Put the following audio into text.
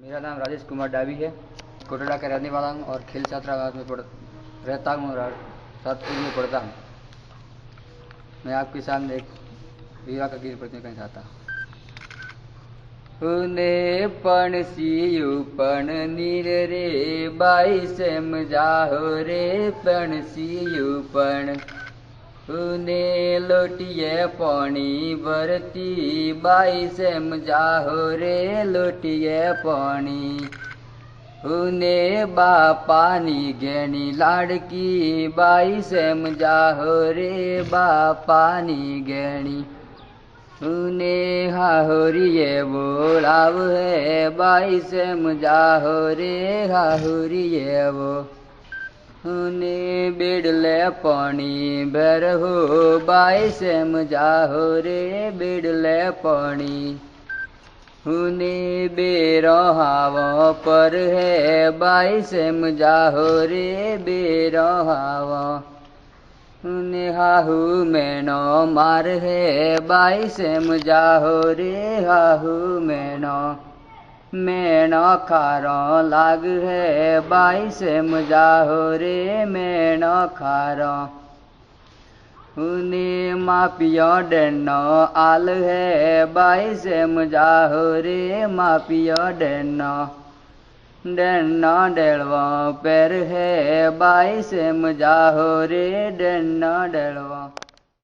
मेरा नाम राजेश कुमार डावी है। कोटड़ा का रहने वाला हूँ और खेल छात्रावास में रहता हूँ और सातपुर में पढ़ता हूँ। मैं आपके सामने एक विवाह का गीत प्रस्तुत करना चाहता हूँ। उने पण सियु पण नीर रे बाई सेम जाहो रे पण सियु पण उने लोटिए पानी भरती बाई सेम जाहो रे लोटिए पानी उने बापानी घेनी लाडकी बाई सेम जाहो रे बापानी घेनी उने हाहुरिए बोलाव है बाई सेम जाहो रे हाहुरिए वो उने बिड़ले पानी भर हो बाई सेम जाहो रे बिड़ले पानी उने बेरो हावो पर है बाई सेम जाहो रे बेरो हावो उने हाहू मैनो मार है बाई सेम जाहो रे हाहू मैनो खारो लाग है बाई सेम जाहो रे मैनो खारो उने मापियो डेनो आल है बाई सेम जाहो रे मापियो डेनो डेलवो पैर है बाई सेम जाहो रे डेलवो।